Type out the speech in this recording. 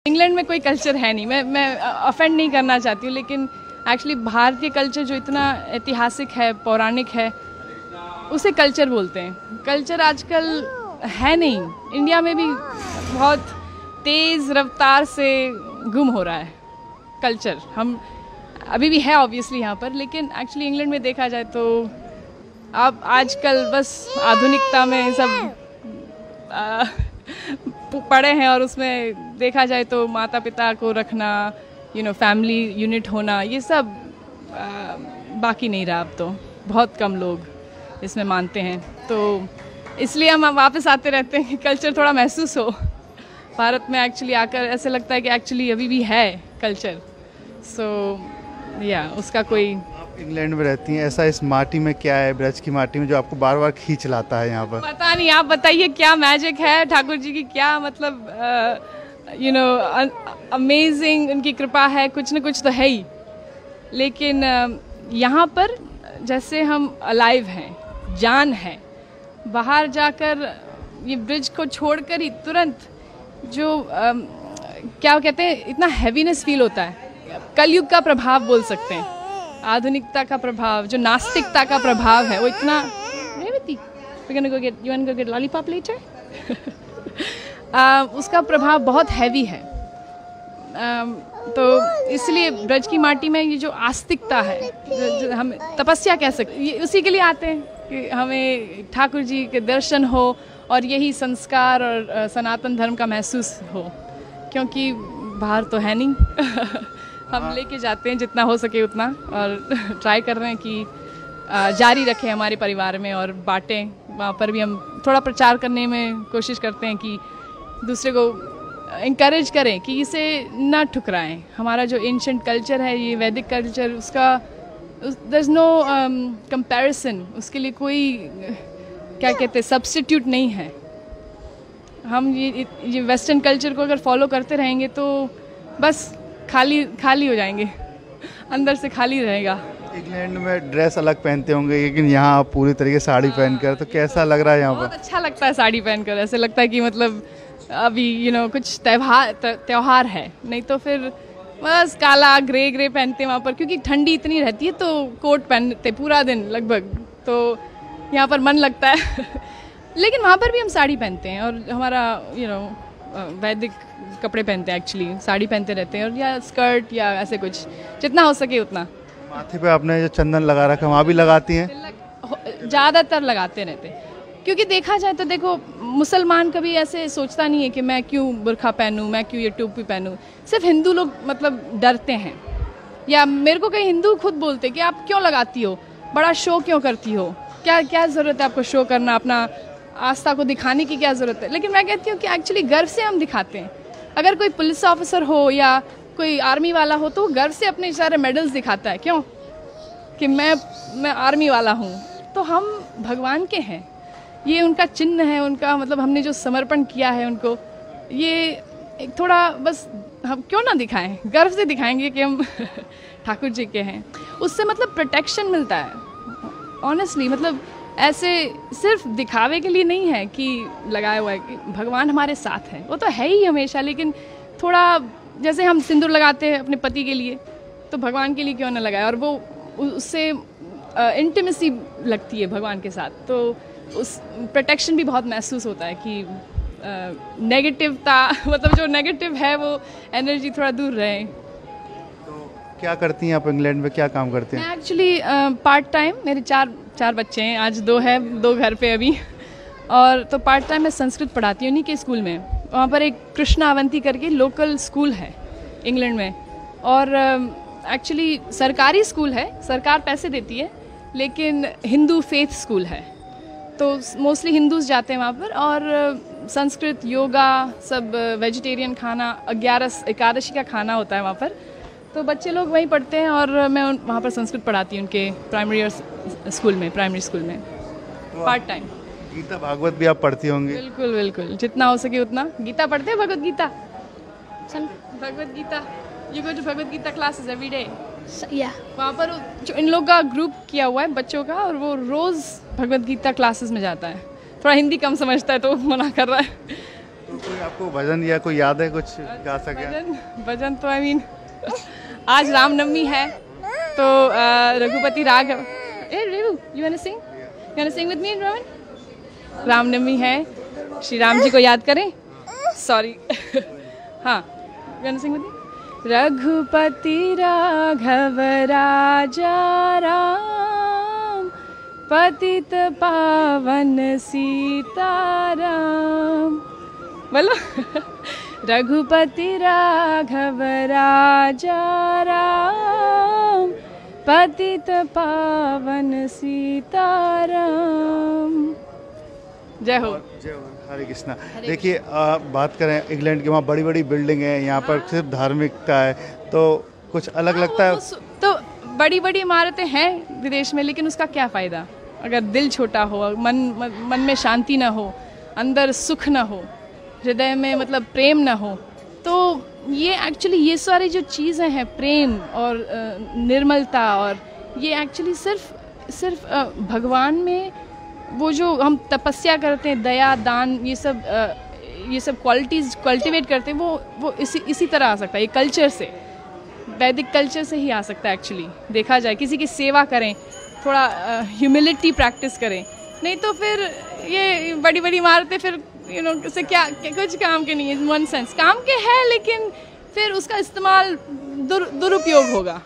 England में कोई culture है नहीं। मैं ऑफेंड नहीं करना चाहती हूँ, लेकिन एक्चुअली भारतीय कल्चर जो इतना ऐतिहासिक है, पौराणिक है, उसे कल्चर बोलते हैं। कल्चर आजकल है नहीं। इंडिया में भी बहुत तेज़ रफ्तार से गुम हो रहा है कल्चर। हम अभी भी है ऑब्वियसली यहाँ पर, लेकिन एक्चुअली इंग्लैंड में देखा जाए तो अब आजकल बस आधुनिकता में सब पड़े हैं, और उसमें देखा जाए तो माता पिता को रखना, फैमिली यूनिट होना, ये सब बाकी नहीं रहा। अब तो बहुत कम लोग इसमें मानते हैं, तो इसलिए हम वापस आते रहते हैं कि कल्चर थोड़ा महसूस हो। भारत में एक्चुअली आकर ऐसे लगता है कि एक्चुअली अभी भी है कल्चर। उसका कोई। इंग्लैंड में रहती हैं, ऐसा इस माटी में क्या है, ब्रज की माटी में, जो आपको बार बार खींच लाता है यहाँ पर? पता नहीं, आप बताइए क्या मैजिक है ठाकुर जी की, क्या मतलब अमेजिंग उनकी कृपा है, कुछ न कुछ तो है ही। लेकिन यहाँ पर जैसे हम अलाइव हैं, जान है, बाहर जाकर ये ब्रिज को छोड़कर ही तुरंत जो क्या कहते हैं, इतना हैवीनेस फील होता है। कलयुग का प्रभाव बोल सकते हैं, आधुनिकता का प्रभाव, जो नास्तिकता का प्रभाव है, वो इतना। लॉलीपॉप लेटर उसका प्रभाव बहुत हैवी है। तो इसलिए ब्रज की माटी में ये जो आस्तिकता है, जो हम तपस्या कह सकते, ये उसी के लिए आते हैं कि हमें ठाकुर जी के दर्शन हो और यही संस्कार और सनातन धर्म का महसूस हो, क्योंकि बाहर तो है नहीं। हम लेके जाते हैं जितना हो सके उतना, और ट्राई कर रहे हैं कि जारी रखें हमारे परिवार में और बांटें। वहाँ पर भी हम थोड़ा प्रचार करने में कोशिश करते हैं कि दूसरे को इंकरेज करें कि इसे ना ठुकराएं। हमारा जो एंशिएंट कल्चर है, ये वैदिक कल्चर, उसका देयर इज़ नो कंपैरिजन, उसके लिए कोई क्या कहते हैं सब्स्टिट्यूट नहीं है। हम ये वेस्टर्न कल्चर को अगर फॉलो करते रहेंगे तो बस खाली हो जाएंगे, अंदर से खाली रहेगा। इंग्लैंड में ड्रेस अलग पहनते होंगे, लेकिन यहाँ आप पूरी तरीके से साड़ी पहनकर, तो कैसा लग रहा है यहाँ पर? बहुत अच्छा लगता है साड़ी पहनकर। ऐसे लगता है कि मतलब अभी कुछ त्योहार है, नहीं तो फिर बस काला ग्रे पहनते हैं वहाँ पर, क्योंकि ठंडी इतनी रहती है तो कोट पहनते पूरा दिन लगभग, तो यहाँ पर मन लगता है। लेकिन वहाँ पर भी हम साड़ी पहनते हैं, और हमारा वैदिक कपड़े पहनते हैं, एक्चुअली साड़ी पहनते रहते हैं, और या स्कर्ट या ऐसे कुछ, जितना हो सके उतना। माथे पे आपने जो चंदन लगा रखा है, वहाँ भी लगाती हैं? ज़्यादातर लगाते रहते हैं, क्योंकि देखा जाए तो देखो, मुसलमान कभी ऐसे सोचता नहीं है कि मैं क्यों बुर्खा पहनूं, मैं क्यों ये टोपी पहनूं। सिर्फ हिंदू लोग मतलब डरते हैं, या मेरे को कई हिंदू खुद बोलते कि आप क्यों लगाती हो, बड़ा शो क्यों करती हो, क्या ज़रूरत है आपको शो करना, अपना आस्था को दिखाने की क्या ज़रूरत है। लेकिन मैं कहती हूँ कि एक्चुअली गर्व से हम दिखाते हैं। अगर कोई पुलिस ऑफिसर हो या कोई आर्मी वाला हो, तो वो गर्व से अपने सारे मेडल्स दिखाता है, क्यों, कि मैं आर्मी वाला हूँ। तो हम भगवान के हैं, ये उनका चिन्ह है, उनका मतलब हमने जो समर्पण किया है उनको, ये एक थोड़ा बस हम क्यों ना दिखाएं, गर्व से दिखाएंगे कि हम ठाकुर जी के हैं। उससे मतलब प्रोटेक्शन मिलता है ऑनेस्टली। मतलब ऐसे सिर्फ दिखावे के लिए नहीं है कि लगाया हुआ है, कि भगवान हमारे साथ है, वो तो है ही हमेशा। लेकिन थोड़ा जैसे हम सिंदूर लगाते हैं अपने पति के लिए, तो भगवान के लिए क्यों ना लगाए, और वो उससे इंटीमेसी लगती है भगवान के साथ, तो उस प्रोटेक्शन भी बहुत महसूस होता है कि नेगेटिवता मतलब जो नेगेटिव है वो एनर्जी थोड़ा दूर रहे। तो क्या करती हैं आप इंग्लैंड में, क्या काम करते हैं? मैं एक्चुअली पार्ट टाइम, मेरे चार बच्चे हैं, आज दो घर पे अभी, और तो पार्ट टाइम मैं संस्कृत पढ़ाती हूँ उन्हीं के स्कूल में। वहाँ पर एक कृष्णा अवंती करके लोकल स्कूल है इंग्लैंड में, और एक्चुअली सरकारी स्कूल है, सरकार पैसे देती है, लेकिन हिंदू फेथ स्कूल है, तो मोस्टली हिंदूज जाते हैं वहाँ पर। और संस्कृत, योगा, सब वेजिटेरियन खाना, 11 एकादशी का खाना होता है वहाँ पर, तो बच्चे लोग वहीं पढ़ते हैं, और मैं वहाँ पर संस्कृत पढ़ाती हूँ उनके प्राइमरी स्कूल में पार्ट टाइम। गीता भागवत भी आप पढ़ती होंगी? बिल्कुल, जितना हो सके उतना। गीता पढ़ते हैं, Bhagavad Gita, you go to Bhagavad Gita classes every day? वहाँ पर जो इन लोग का ग्रुप किया हुआ है बच्चों का, और वो रोज़ भगवत गीता क्लासेस में जाता है। थोड़ा हिंदी कम समझता है तो मना कर रहा है। तो कोई आपको भजन या कोई याद है कुछ गा सके? भजन तो आज रामनवमी है तो Raghupati Raghav. You want to sing with me Rohan? Ramnavami है, श्री राम जी को याद करें। सॉरी हाँ, you want to sing with me? Raghupati Raghav Raja Ram, पतित पावन सीताराम। बोलो रघुपति राघव राजा राम, पतित पावन सीताराम। जय हो। जय हो, हरे कृष्णा। देखिए बात करें इंग्लैंड की, वहाँ बड़ी बड़ी बिल्डिंग है, यहाँ पर सिर्फ धार्मिकता है, तो कुछ अलग लगता है। तो बड़ी बड़ी इमारतें हैं विदेश में, लेकिन उसका क्या फ़ायदा अगर दिल छोटा हो, मन में शांति ना हो, अंदर सुख ना हो, हृदय में मतलब प्रेम ना हो। तो ये एक्चुअली ये सारी जो चीज़ें हैं, प्रेम और निर्मलता, और ये एक्चुअली सिर्फ भगवान में वो जो हम तपस्या करते हैं, दया दान, ये सब क्वालिटीज़ कल्टिवेट करते हैं, वो इसी तरह आ सकता है। ये कल्चर से, वैदिक कल्चर से ही आ सकता है एक्चुअली। देखा जाए किसी की सेवा करें, थोड़ा ह्यूमिलिटी प्रैक्टिस करें, नहीं तो फिर ये बड़ी बड़ी इमारतें फिर उससे क्या कुछ काम के नहीं है। वन सेंस काम के है, लेकिन फिर उसका इस्तेमाल दुरुपयोग होगा।